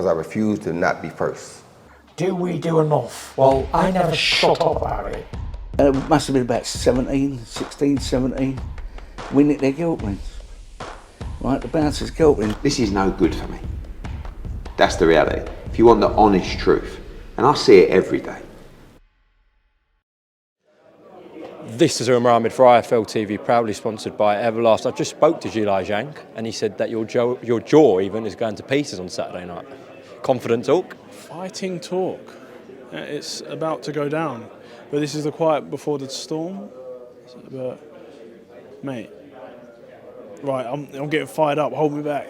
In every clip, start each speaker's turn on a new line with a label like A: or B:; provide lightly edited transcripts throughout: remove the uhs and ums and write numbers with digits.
A: I refuse to not be first.
B: Do we do enough? Well, I never shut up about it.
C: It must have been about 16, 17. We nicked their guilt rings. Right, the bouncer's guilt ring.
D: This is no good for me. That's the reality. If you want the honest truth, and I see it every day.
E: This is Umar Ahmed for IFL TV, proudly sponsored by Everlast. I just spoke to Zhang, and he said that your jaw even is going to pieces on Saturday night. Confident talk?
F: Fighting talk. It's about to go down, but this is the quiet before the storm. But mate, right, I'm getting fired up. Hold me back.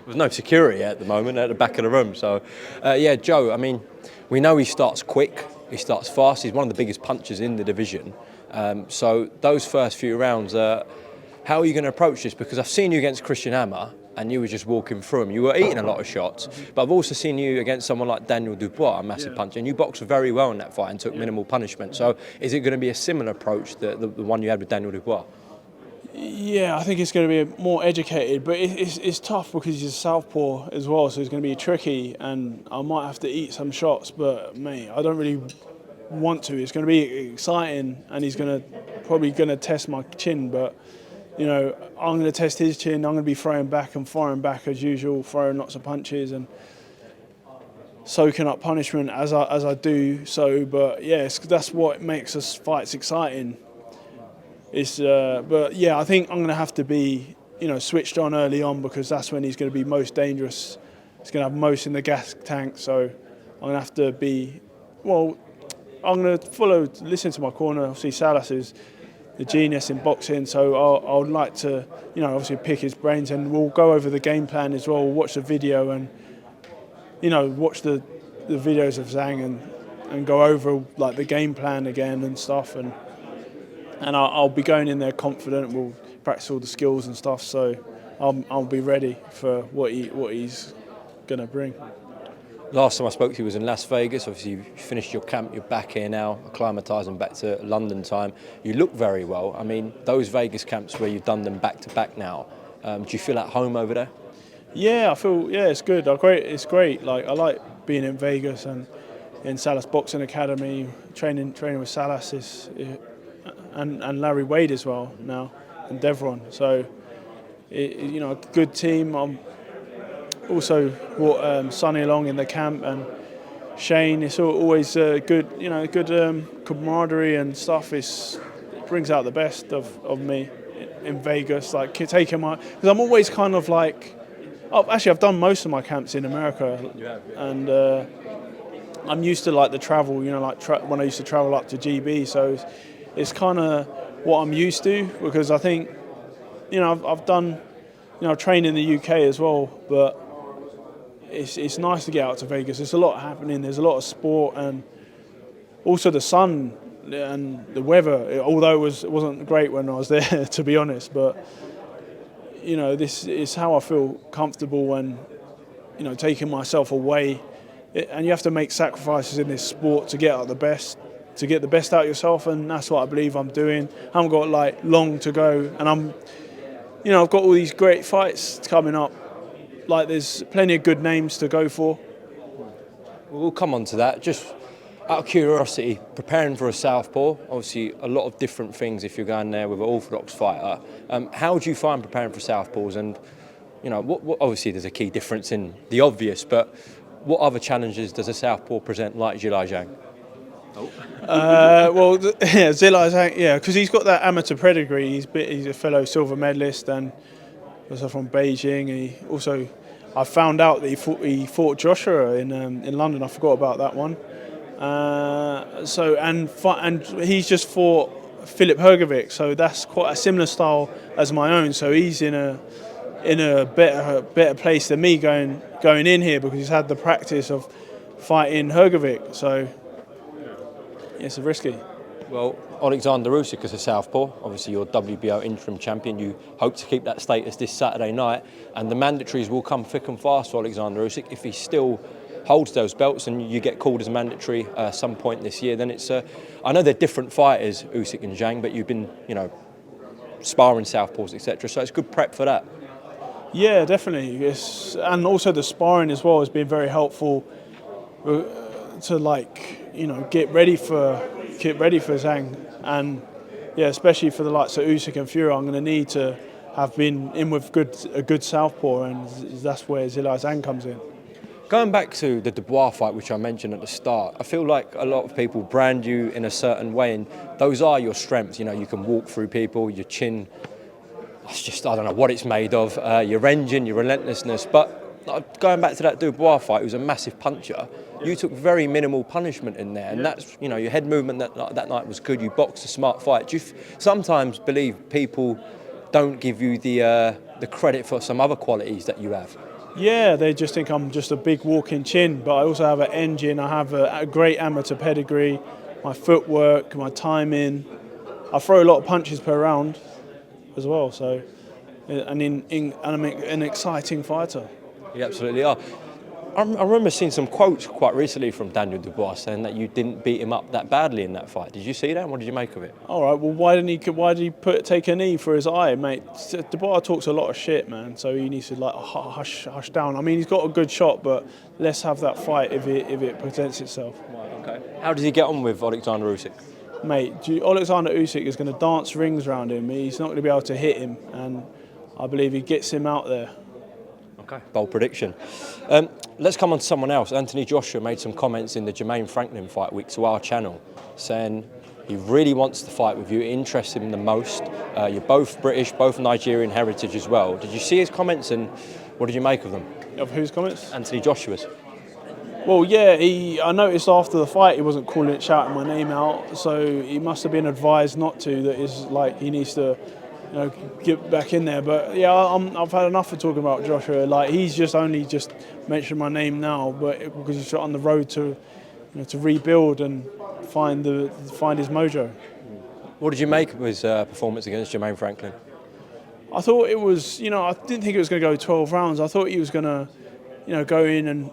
E: There's no security at the moment at the back of the room. So, yeah, Joe. I mean, we know he starts quick. He starts fast. He's one of the biggest punchers in the division. So those first few rounds, how are you going to approach this? Because I've seen you against Christian Hammer and you were just walking through him. You were eating a lot of shots, but I've also seen you against someone like Daniel Dubois, a massive puncher, and you boxed very well in that fight and took minimal punishment. So is it going to be a similar approach, the one you had with Daniel Dubois?
F: Yeah, I think it's going to be more educated, but it's tough because he's a southpaw as well, so it's going to be tricky, and I might have to eat some shots, but mate, I don't really want to. It's going to be exciting, and he's probably going to test my chin, but you know, I'm going to test his chin. I'm going to be throwing back and firing back as usual, throwing lots of punches and soaking up punishment as I do so. But yeah, that's what makes us fights exciting. But yeah, I think I'm going to have to be, you know, switched on early on, because that's when he's going to be most dangerous. He's going to have most in the gas tank, so I'm going to have to be, well, I'm going to listen to my corner. Obviously, Salas is the genius in boxing, so I would like to, you know, obviously pick his brains, and we'll go over the game plan as well. We'll watch the video and, you know, watch the videos of Zhang and go over like the game plan again and stuff, and I'll be going in there confident. We'll practice all the skills and stuff, so I'll be ready for what he's going to bring.
E: Last time I spoke to you was in Las Vegas. Obviously, you finished your camp, you're back here now, acclimatising back to London time. You look very well. I mean, those Vegas camps where you've done them back to back now, do you feel at home over there?
F: Yeah, I feel, yeah, it's good. It's great. Like, I like being in Vegas and in Salas Boxing Academy, training with Salas and Larry Wade as well now, and Devron. So, you know, a good team. I'm also brought Sonny along in the camp, and Shane. It's always good, you know, good camaraderie and stuff. It brings out the best of me in Vegas. Like taking because I'm always kind of like, I've done most of my camps in America, and I'm used to like the travel. You know, like when I used to travel up to GB. So it's kind of what I'm used to, because I think, you know, I've done, you know, I've trained in the UK as well, but it's nice to get out to Vegas. There's a lot happening. There's a lot of sport, and also the sun and the weather. Although it wasn't great when I was there, to be honest. But you know, this is how I feel comfortable when, you know, taking myself away. And you have to make sacrifices in this sport to get out the best, to get the best out of yourself, and that's what I believe I'm doing. I haven't got like long to go, and you know, I've got all these great fights coming up. Like, there's plenty of good names to go for.
E: We'll come on to that. Just out of curiosity, preparing for a southpaw, obviously a lot of different things if you're going there with an orthodox fighter. How do you find preparing for southpaws? And, you know, what obviously there's a key difference in the obvious, but what other challenges does a southpaw present like Zhang?
F: Well, yeah, Zhang, yeah, because he's got that amateur pedigree. He's a fellow silver medalist, and also from Beijing. I found out that he fought Joshua in London. I forgot about that one. And he's just fought Filip Hrgovic, so that's quite a similar style as my own. So he's in a better place than me going in here, because he's had the practice of fighting Hrgovic. So it's risky.
E: Well, Alexander Usyk is a southpaw. Obviously, you're WBO interim champion. You hope to keep that status this Saturday night, and the mandatories will come thick and fast for Alexander Usyk. If he still holds those belts and you get called as mandatory some point this year, then it's. I know they're different fighters, Usyk and Zhang, but you've been, you know, sparring southpaws, etc. So it's good prep for that.
F: Yeah, definitely. And also the sparring as well has been very helpful to get ready for Zhang, and yeah, especially for the likes of Usyk and Fury. I'm going to need to have been in with a good southpaw, and that's where Zhang comes in.
E: Going back to the Dubois fight, which I mentioned at the start, I feel like a lot of people brand you in a certain way, and those are your strengths. You know, you can walk through people, your chin, I don't know what it's made of, your engine, your relentlessness. But going back to that Dubois fight, he was a massive puncher. You took very minimal punishment in there, and that's, you know, your head movement that night was good. You boxed a smart fight. Do you sometimes believe people don't give you the credit for some other qualities that you have?
F: Yeah, they just think I'm just a big walking chin, but I also have an engine. I have a great amateur pedigree, my footwork, my timing. I throw a lot of punches per round as well, so and I'm an exciting fighter.
E: You absolutely are. I remember seeing some quotes quite recently from Daniel Dubois saying that you didn't beat him up that badly in that fight. Did you see that? What did you make of it?
F: All right. Well, why did he take a knee for his eye, mate? Dubois talks a lot of shit, man. So he needs to hush down. I mean, he's got a good shot, but let's have that fight if it presents itself.
E: Right, okay. How does he get on with Alexander Usyk?
F: Mate, Alexander Usyk is going to dance rings around him. He's not going to be able to hit him, and I believe he gets him out there.
E: Okay, bold prediction. Let's come on to someone else. Anthony Joshua made some comments in the Jermaine Franklin fight week to our channel, saying he really wants to fight with you, it interests him the most. You're both British, both Nigerian heritage as well. Did you see his comments, and what did you make of them?
F: Of whose comments?
E: Anthony Joshua's.
F: Well, yeah, I noticed after the fight he wasn't shouting my name out, so he must have been advised not to. That is like he needs to, get back in there. But yeah, I've had enough of talking about Joshua. Like he's only mentioned my name now, but because he's on the road to, to rebuild and find his mojo.
E: What did you make of his performance against Jermaine Franklin?
F: I thought it was, I didn't think it was going to go 12 rounds. I thought he was going to, go in and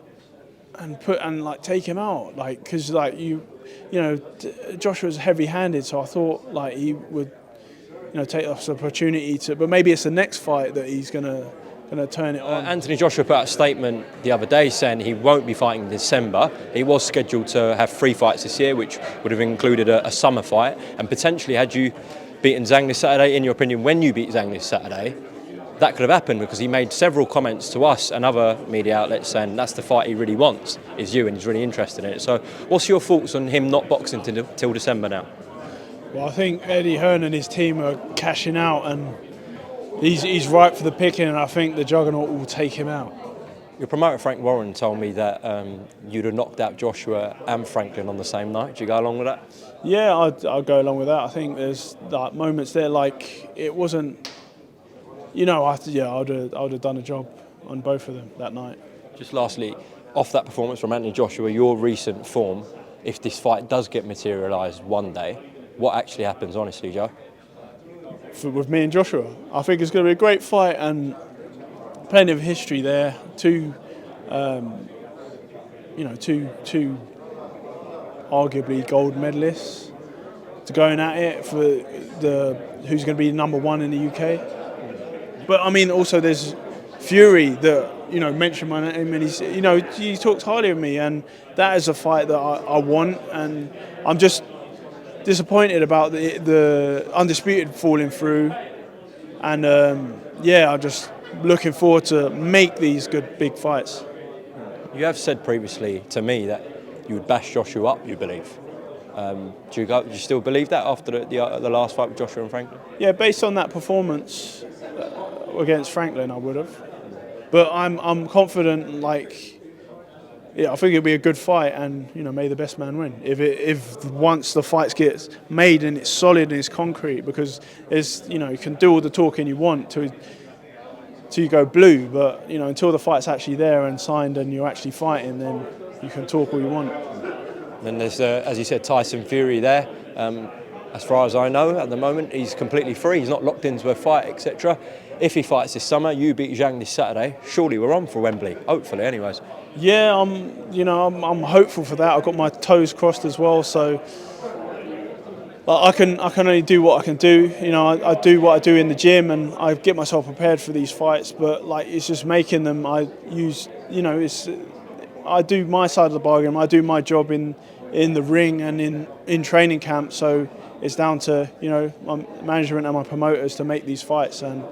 F: take him out, because Joshua's heavy-handed, so I thought he would, take this opportunity to. But maybe it's the next fight that he's going to turn it on.
E: Anthony Joshua put out a statement the other day saying he won't be fighting in December. He was scheduled to have 3 fights this year, which would have included a summer fight, and potentially had you beaten Zhang this Saturday, in your opinion, when you beat Zhang this Saturday, that could have happened, because he made several comments to us and other media outlets saying that's the fight he really wants, is you, and he's really interested in it. So what's your thoughts on him not boxing till December now?
F: Well, I think Hearn and his team are cashing out, and he's ripe for the picking, and I think the Juggernaut will take him out.
E: Your promoter Frank Warren told me that you'd have knocked out Joshua and Franklin on the same night. Do you go along with that?
F: Yeah, I'll go along with that. I think there's moments there it wasn't. I would have done a job on both of them that night.
E: Just lastly, off that performance from Anthony Joshua, your recent form, if this fight does get materialised one day, what actually happens, honestly, Joe?
F: With me and Joshua, I think it's going to be a great fight, and plenty of history there. Two arguably gold medalists to going at it for who's going to be number 1 in the UK. But I mean, also there's Fury that mentioned my name, and he talks highly of me, and that is a fight that I want, and I'm just disappointed about the Undisputed falling through, and I'm just looking forward to make these good big fights.
E: You have said previously to me that you would bash Joshua up, you believe. Do you still believe that after the last fight with Joshua and Franklin? Yeah,
F: based on that performance against Franklin, I would have. But I'm confident. I think it'll be a good fight, and may the best man win. If once the fight gets made and it's solid and it's concrete, because you can do all the talking you want till you go blue, but until the fight's actually there and signed and you're actually fighting, then you can talk all you want.
E: Then there's, as you said, Tyson Fury there. As far as I know, at the moment, he's completely free. He's not locked into a fight, etc. If he fights this summer, you beat Zhang this Saturday. Surely we're on for Wembley. Hopefully, anyways.
F: Yeah, I'm hopeful for that. I've got my toes crossed as well. So, like I can only do what I can do. You know, I do what I do in the gym, and I get myself prepared for these fights. But like, it's just making them. I use, you know, I do my side of the bargain. I do my job in the ring and in training camp. So it's down to, you know, my management and my promoters to make these fights, and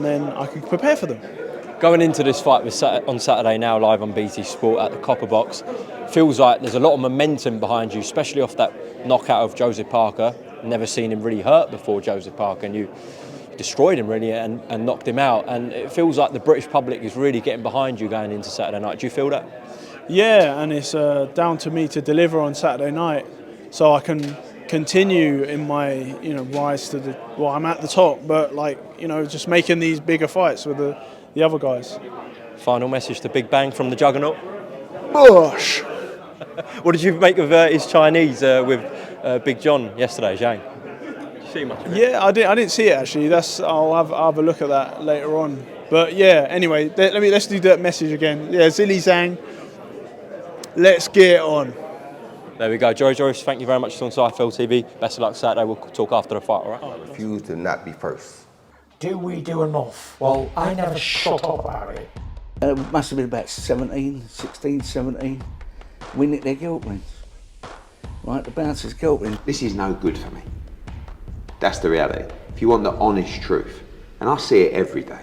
F: then I can prepare for them.
E: Going into this fight on Saturday now, live on BT Sport at the Copper Box, feels like there's a lot of momentum behind you, especially off that knockout of Joseph Parker. Never seen him really hurt before, Joseph Parker, and you destroyed him really and knocked him out. And it feels like the British public is really getting behind you going into Saturday night. Do you feel that?
F: Yeah, and it's down to me to deliver on Saturday night, so I can continue in my, you know, rise to the. Well, I'm at the top, but like, you know, just making these bigger fights with the other guys.
E: Final message to Big Bang from the Juggernaut.
F: Bush.
E: What did you make of his Chinese with Big John yesterday, Zhang? Did you see much of it?
F: Yeah, I didn't see it actually. I'll have a look at that later on. But yeah, anyway, let's do that message again. Yeah, Zilly Zhang. Let's get on.
E: There we go. Joyce, thank you very much on Sci-Fi TV. Best of luck Saturday. We'll talk after the fight, all right?
A: I refuse to not be first.
B: Do we do enough? Well, I never shut up about it.
C: It must have been about 16, 17. We nicked their guilt rings. Right, the bouncer's guilt ring.
D: This is no good for me. That's the reality. If you want the honest truth, and I see it every day,